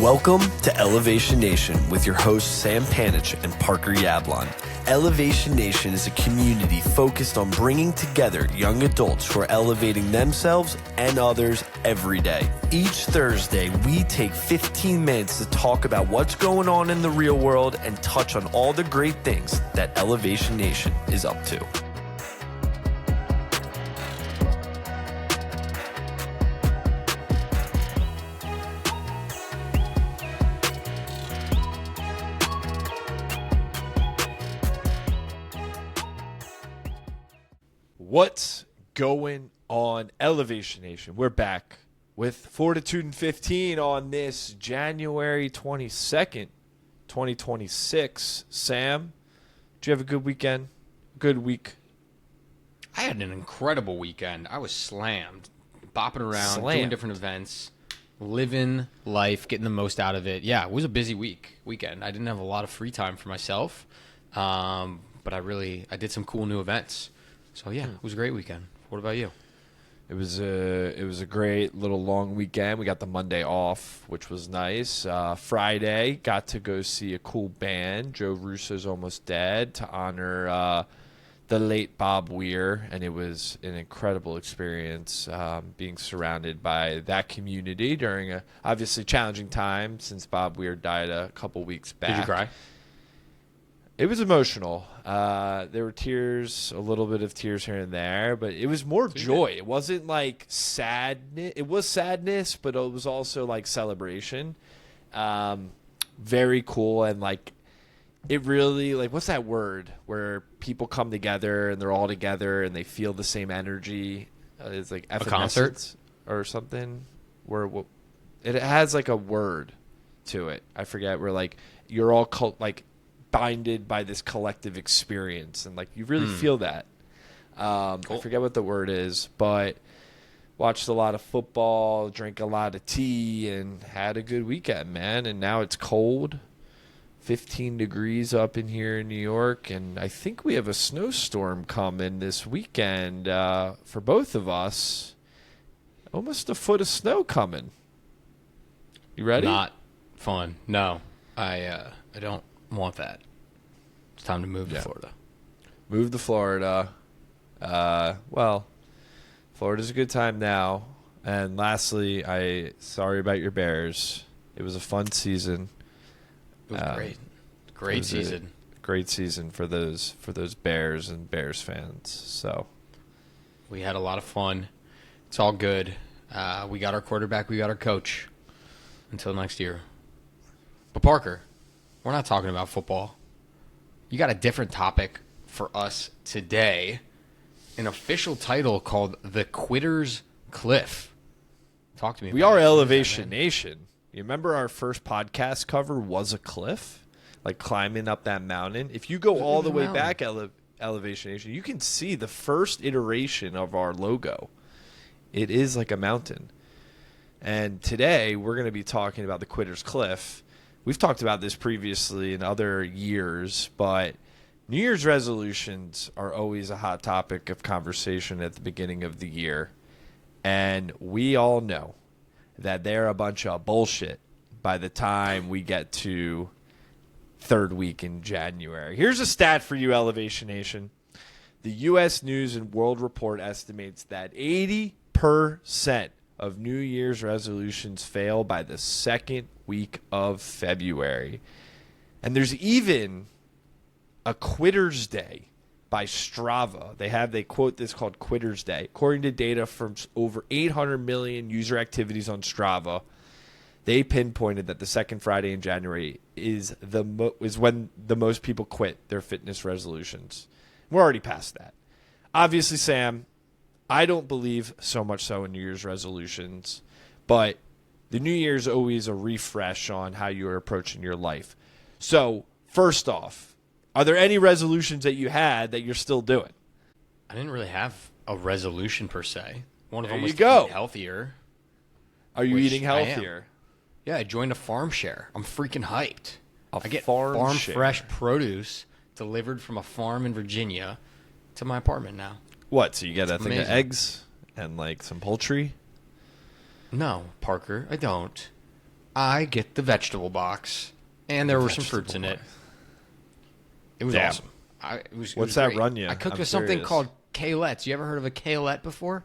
Welcome to Elevation Nation with your hosts Sam Panich and Parker Yablon. Elevation Nation is a community focused on bringing together young adults who are elevating themselves and others every day. Each Thursday, we take 15 minutes to talk about what's going on in the real world and touch on all the great things that Elevation Nation is up to. What's going on, Elevation Nation? We're back with Fortitude and 15 on this January 22nd, 2026. Sam, did you have a good weekend? Good week? I had an incredible weekend. I was slammed, bopping around, doing different events, living life, getting the most out of it. Yeah, it was a busy weekend. I didn't have a lot of free time for myself, but I did some cool new events. So, yeah, it was a great weekend. What about you? It was a great little long weekend. We got the Monday off, which was nice. Friday, got to go see a cool band, Joe Russo's Almost Dead, to honor the late Bob Weir, and it was an incredible experience being surrounded by that community during a obviously challenging time since Bob Weir died a couple weeks back. Did you cry? It was emotional. There were tears, a little bit of tears here and there, but it was more joy. It wasn't like sadness. It was sadness, but it was also like celebration. Very cool. And like, it really, like, what's that word where people come together and they're all together and they feel the same energy? It's like a concert or something where it has like a word to it. I forget, where like you're all binded by this collective experience, and like you really feel that. Cool. I forget what the word is, but watched a lot of football, drank a lot of tea, and had a good weekend, man. And now it's cold, 15 degrees up in here in New York, and I think we have a snowstorm coming this weekend for both of us. Almost a foot of snow coming. You ready? Not fun. No, I don't want that. It's time to move to Florida. Move to Florida. Well, Florida's a good time now. And lastly, sorry about your Bears. It was a fun season. It was great. Great season. Great season for those Bears and Bears fans. So we had a lot of fun. It's all good. We got our quarterback. We got our coach. Until next year. But Parker, we're not talking about football. You got a different topic for us today. An official title called The Quitter's Cliff. Talk to me about it. We are Elevation Nation. You remember our first podcast cover was a cliff? Like climbing up that mountain. If you go all the way back, Elevation Nation, you can see the first iteration of our logo. It is like a mountain. And today we're going to be talking about the Quitter's Cliff. We've talked about this previously in other years, but New Year's resolutions are always a hot topic of conversation at the beginning of the year. And we all know that they're a bunch of bullshit by the time we get to third week in January. Here's a stat for you, Elevation Nation. The U.S. News and World Report estimates that 80% of New Year's resolutions fail by the second week of February. And there's even a Quitter's Day by Strava. They quote this called Quitter's Day. According to data from over 800 million user activities on Strava, they pinpointed that the second Friday in January is when the most people quit their fitness resolutions. We're already past that. Obviously, Sam, I don't believe so much so in New Year's resolutions, but the New Year's always a refresh on how you're approaching your life. So, first off, are there any resolutions that you had that you're still doing? I didn't really have a resolution per se. One of them was to eat healthier. Are you eating healthier? Yeah, I joined a farm share. I'm freaking hyped. I get farm fresh produce delivered from a farm in Virginia to my apartment now. What? So you get a thing of eggs and like some poultry? No, Parker, I don't. I get the vegetable box, and there were some fruits in it. It was awesome. What's that great. run you? I cooked I'm with something curious. called kalettes. You ever heard of a kaleette before?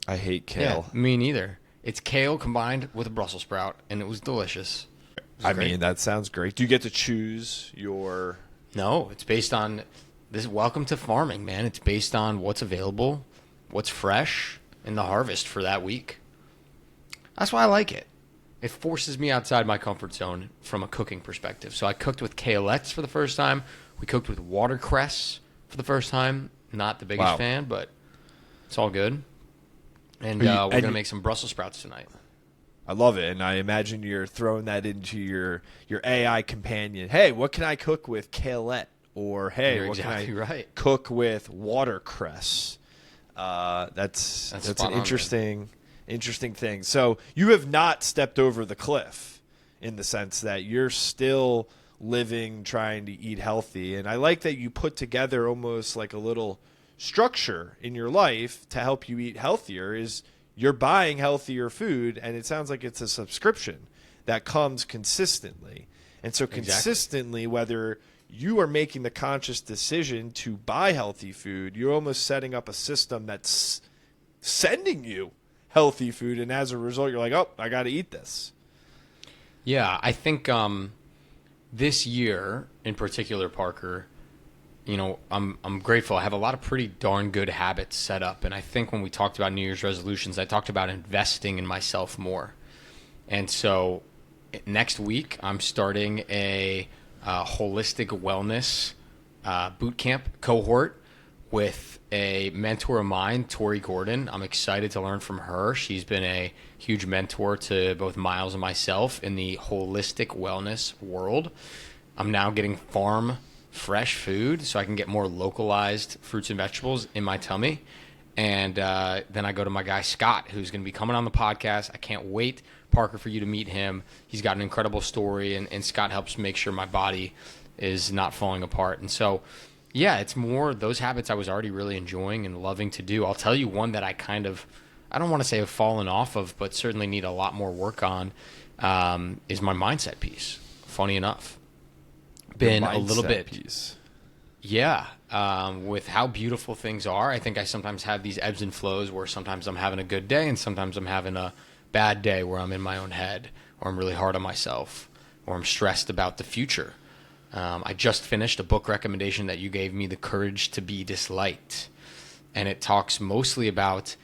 I hate kale. Yeah, me neither. It's kale combined with a Brussels sprout, and it was delicious. It was I great. mean, that sounds great. Do you get to choose your... No, it's based on this. Welcome to farming, man. It's based on what's available, what's fresh in the harvest for that week. That's why I like it. It forces me outside my comfort zone from a cooking perspective. So I cooked with kalettes for the first time. We cooked with watercress for the first time. Not the biggest fan, but it's all good. And we're going to make some Brussels sprouts tonight. I love it, and I imagine you're throwing that into your AI companion. Hey, what can I cook with kaleette? Or, hey, You're what exactly can I right. cook with watercress? That's an spot on, interesting thing. So you have not stepped over the cliff in the sense that you're still living, trying to eat healthy. And I like that you put together almost like a little structure in your life to help you eat healthier. Is you're buying healthier food, and it sounds like it's a subscription that comes consistently. And so consistently, whether you are making the conscious decision to buy healthy food, you're almost setting up a system that's sending you healthy food, and as a result, you're like, oh, I got to eat this. Yeah, I think this year in particular, Parker, you know, I'm grateful. I have a lot of pretty darn good habits set up, and I think when we talked about New Year's resolutions, I talked about investing in myself more. And so next week, I'm starting a holistic wellness boot camp cohort with a mentor of mine, Tori Gordon. I'm excited to learn from her. She's been a huge mentor to both Miles and myself in the holistic wellness world. I'm now getting farm fresh food so I can get more localized fruits and vegetables in my tummy. And then I go to my guy, Scott, who's going to be coming on the podcast. I can't wait, Parker, for you to meet him. He's got an incredible story, and Scott helps make sure my body is not falling apart. And so, yeah, it's more those habits I was already really enjoying and loving to do. I'll tell you one that I don't want to say have fallen off of, but certainly need a lot more work on, is my mindset piece. Funny enough. Been a little bit. Piece. Yeah. With how beautiful things are, I think I sometimes have these ebbs and flows where sometimes I'm having a good day and sometimes I'm having a bad day where I'm in my own head or I'm really hard on myself or I'm stressed about the future. I just finished a book recommendation that you gave me, The Courage to Be Disliked. And it talks mostly about,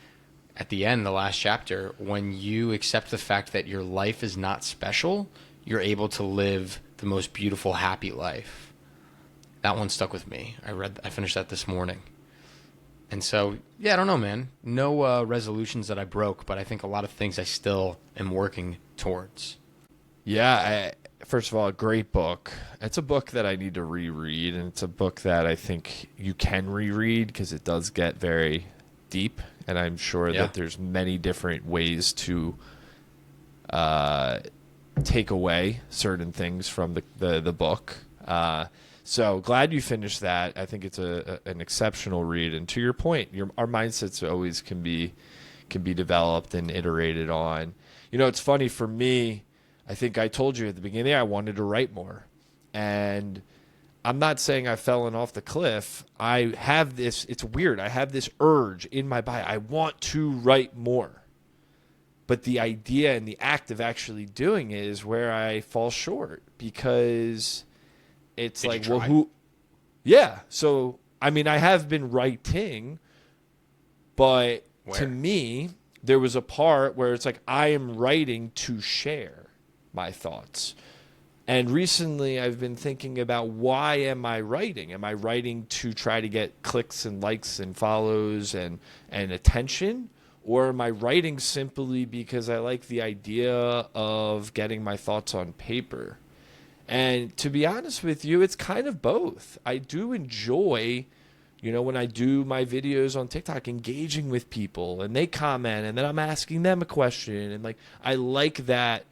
at the end, the last chapter, when you accept the fact that your life is not special, you're able to live the most beautiful, happy life. That one stuck with me. I finished that this morning. And so, yeah, I don't know, man. No resolutions that I broke, but I think a lot of things I still am working towards. Yeah, first of all, a great book. It's a book that I need to reread, and it's a book that I think you can reread because it does get very deep, and I'm sure that there's many different ways to take away certain things from the book. So glad you finished that. I think it's an exceptional read. And to your point, our mindsets always can be developed and iterated on. You know, it's funny for me. I think I told you at the beginning I wanted to write more, and I'm not saying I've fallen off the cliff. I have this. It's weird. I have this urge in my body. I want to write more, but the idea and the act of actually doing it is where I fall short because. It's like, well, who? Yeah. So, I mean, I have been writing, but to me, there was a part where it's like, I am writing to share my thoughts. And recently I've been thinking about, why am I writing? Am I writing to try to get clicks and likes and follows and attention? Or am I writing simply because I like the idea of getting my thoughts on paper? And to be honest with you, it's kind of both. I do enjoy, you know, when I do my videos on TikTok, engaging with people and they comment and then I'm asking them a question. And like, I like that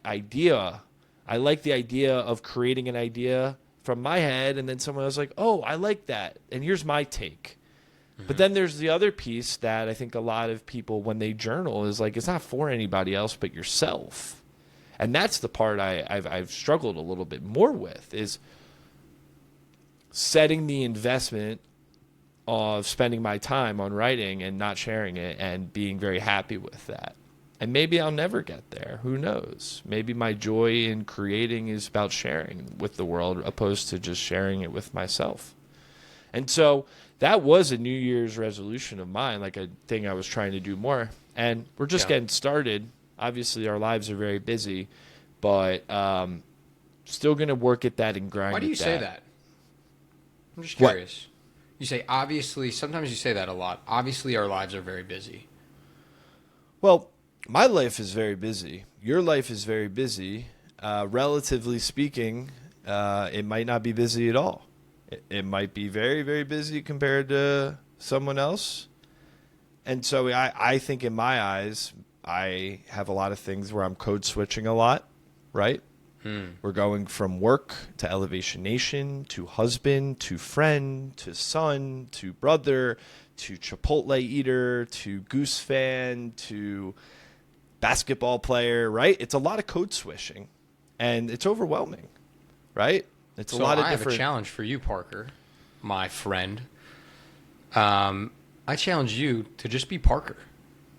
idea. I like the idea of creating an idea from my head and then someone else like, oh, I like that. And here's my take. Mm-hmm. But then there's the other piece that I think a lot of people, when they journal, is like, it's not for anybody else but yourself. And that's the part I've struggled a little bit more with, is setting the investment of spending my time on writing and not sharing it and being very happy with that. And maybe I'll never get there. Who knows? Maybe my joy in creating is about sharing with the world opposed to just sharing it with myself. And so that was a New Year's resolution of mine, like a thing I was trying to do more. And we're just getting started. Obviously, our lives are very busy, but still going to work at that and grind. Why do you at say that? I'm just curious. You say, obviously, sometimes you say that a lot. Obviously, our lives are very busy. Well, my life is very busy. Your life is very busy. Relatively speaking, it might not be busy at all. It might be very, very busy compared to someone else. And so I think in my eyes, I have a lot of things where I'm code switching a lot, right? We're going from work to Elevation Nation to husband to friend to son to brother to Chipotle eater to Goose fan to basketball player, right? It's a lot of code switching, and it's overwhelming, right? It's a lot of different. I have a challenge for you, Parker, my friend. I challenge you to just be Parker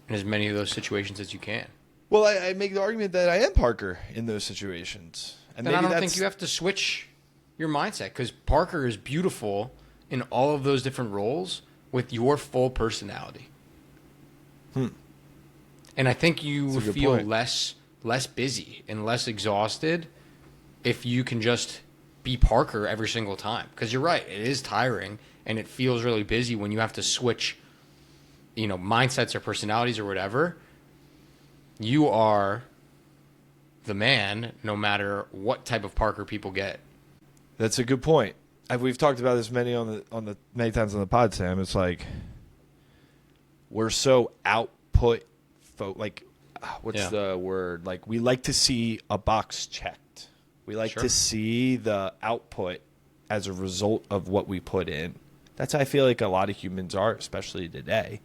in as many of those situations as you can. Well, I make the argument that I am Parker in those situations. And then I don't think you have to switch your mindset, because Parker is beautiful in all of those different roles with your full personality. And I think you will feel less busy and less exhausted if you can just be Parker every single time. Because you're right, it is tiring and it feels really busy when you have to switch, mindsets or personalities or whatever. You are the man, no matter what type of Parker people get. That's a good point. We've talked about this many times on the pod, Sam. It's like we're so output, what's the word? Like, we like to see a box checked. We like to see the output as a result of what we put in. That's how I feel like a lot of humans are, especially today.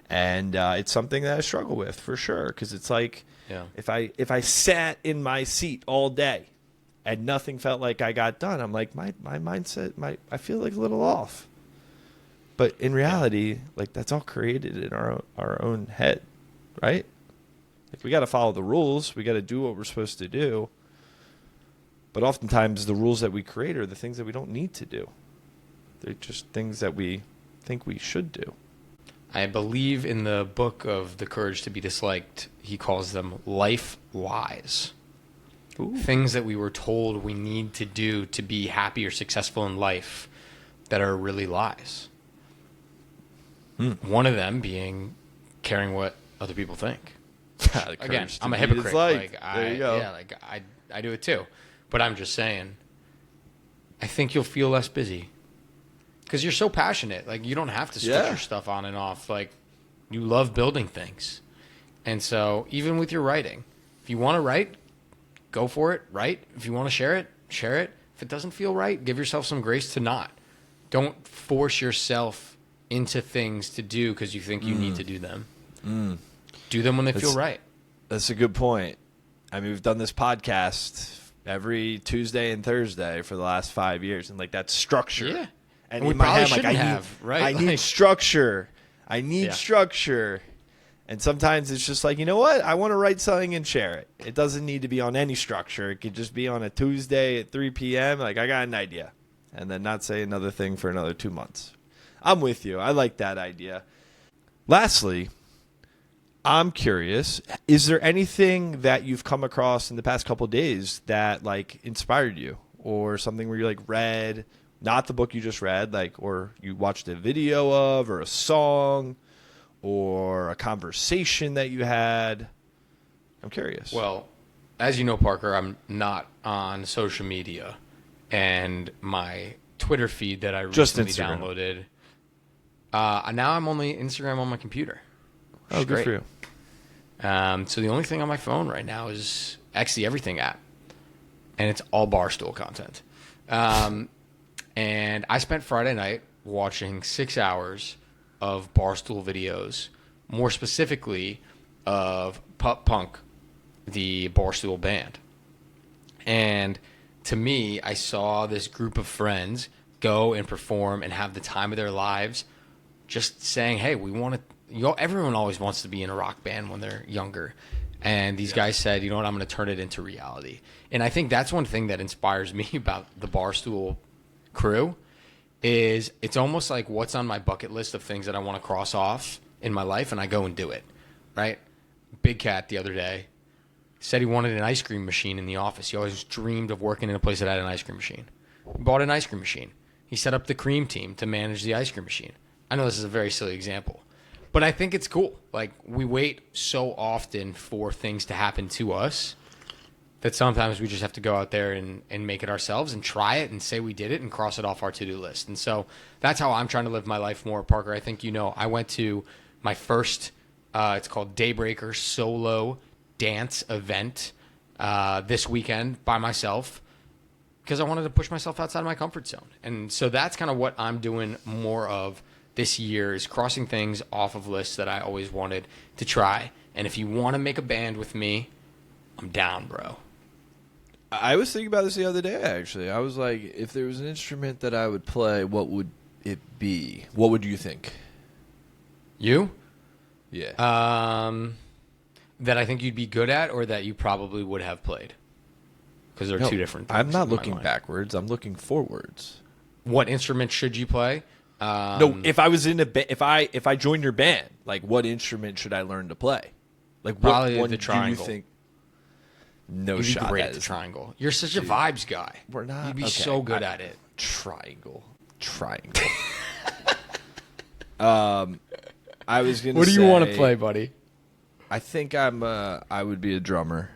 And it's something that I struggle with for sure, because it's like if I sat in my seat all day and nothing felt like I got done, I'm like, my mindset, I feel like a little off. But in reality, like, that's all created in our own head, right? Like, we got to follow the rules. We got to do what we're supposed to do. But oftentimes the rules that we create are the things that we don't need to do. They're just things that we think we should do. I believe in the book of The Courage to be Disliked, he calls them life lies. Ooh. Things that we were told we need to do to be happy or successful in life that are really lies. One of them being caring what other people think. Again, I'm a hypocrite. There you go. Yeah, I do it too. But I'm just saying, I think you'll feel less busy. Because you're so passionate. Like, you don't have to switch your stuff on and off. Like, you love building things. And so, even with your writing, if you want to write, go for it, write. If you want to share it, share it. If it doesn't feel right, give yourself some grace to not. Don't force yourself into things to do because you think you need to do them. Do them when they feel right. That's a good point. I mean, we've done this podcast every Tuesday and Thursday for the last 5 years, and, like, that's structure. Yeah. And we in my probably head, shouldn't like, have, right? I need structure. I need structure. And sometimes it's just like, you know what? I want to write something and share it. It doesn't need to be on any structure. It could just be on a Tuesday at 3 p.m. Like, I got an idea. And then not say another thing for another 2 months. I'm with you. I like that idea. Lastly, I'm curious, is there anything that you've come across in the past couple of days that, like, inspired you? Or something where you, like, read, not the book you just read, like, or you watched a video of, or a song, or a conversation that you had? I'm curious. Well, as you know, Parker, I'm not on social media. And my Twitter feed that I recently downloaded, now I'm only Instagram on my computer. Oh, good for you. So the only thing on my phone right now is the Everything app. And it's all Barstool content. And I spent Friday night watching 6 hours of Barstool videos, more specifically of Pup Punk the Barstool Band. And to me, I saw this group of friends go and perform and have the time of their lives, just saying, hey, we want to, everyone always wants to be in a rock band when they're younger. And these guys said, you know what, I'm going to turn it into reality. And I think that's one thing that inspires me about the Barstool crew is it's almost like what's on my bucket list of things that I want to cross off in my life, and I go and do it, right? Big Cat the other day said he wanted an ice cream machine in the office. He always dreamed of working in a place that had an ice cream machine. He bought an ice cream machine. He set up the cream team to manage the ice cream machine. I know this is a very silly example, but I think it's cool. Like, we wait so often for things to happen to us that sometimes we just have to go out there and make it ourselves and try it and say we did it and cross it off our to-do list. And so that's how I'm trying to live my life more, Parker. I think, I went to my first, it's called Daybreaker Solo Dance event this weekend by myself because I wanted to push myself outside of my comfort zone. And so that's kind of what I'm doing more of this year is crossing things off of lists that I always wanted to try. And if you want to make a band with me, I'm down, bro. I was thinking about this the other day, actually. I was like, if there was an instrument that I would play, what would it be? What would you think? You? Yeah. That I think you'd be good at or that you probably would have played? Because they're two different things. I'm not in my looking mind. backwards. I'm looking forwards. What instrument should you play? No, if I was in if I joined your band, like what instrument should I learn to play? Like Probably what one the do triangle. you think? No You'd be shot. great That at the is- triangle. You're such a vibes guy. We're not. You'd be okay, so good at it. Triangle. I was gonna. What do you want to say, play, buddy? I think I would be a drummer.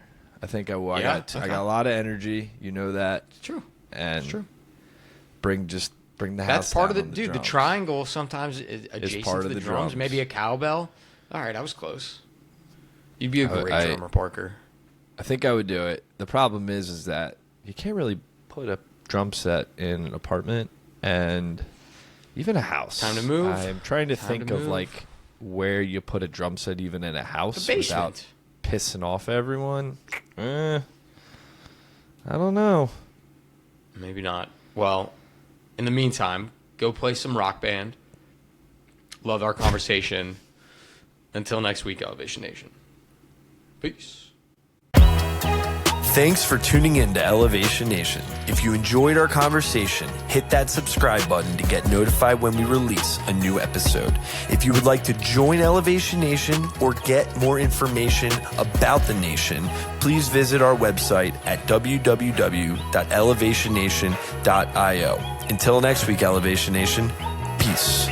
I think I will. Yeah, I got a lot of energy. You know that. It's true. And It's true. bring the house. That's part of down the on dude. The drums. triangle sometimes is adjacent part to of the the drums. drums. Maybe a cowbell. All right, I was close. You'd be a great I- drummer, Parker. I think I would do it. The problem is that you can't really put a drum set in an apartment and even a house. Time to move. I'm trying to Time think to of move. like where you put a drum set even in a house The without basement. pissing off everyone. I don't know. Maybe not. Well, in the meantime, go play some rock band. Love our conversation. Until next week, Elevation Nation. Peace. Thanks for tuning in to Elevation Nation. If you enjoyed our conversation, hit that subscribe button to get notified when we release a new episode. If you would like to join Elevation Nation or get more information about the nation, please visit our website at www.elevationnation.io. Until next week, Elevation Nation, peace.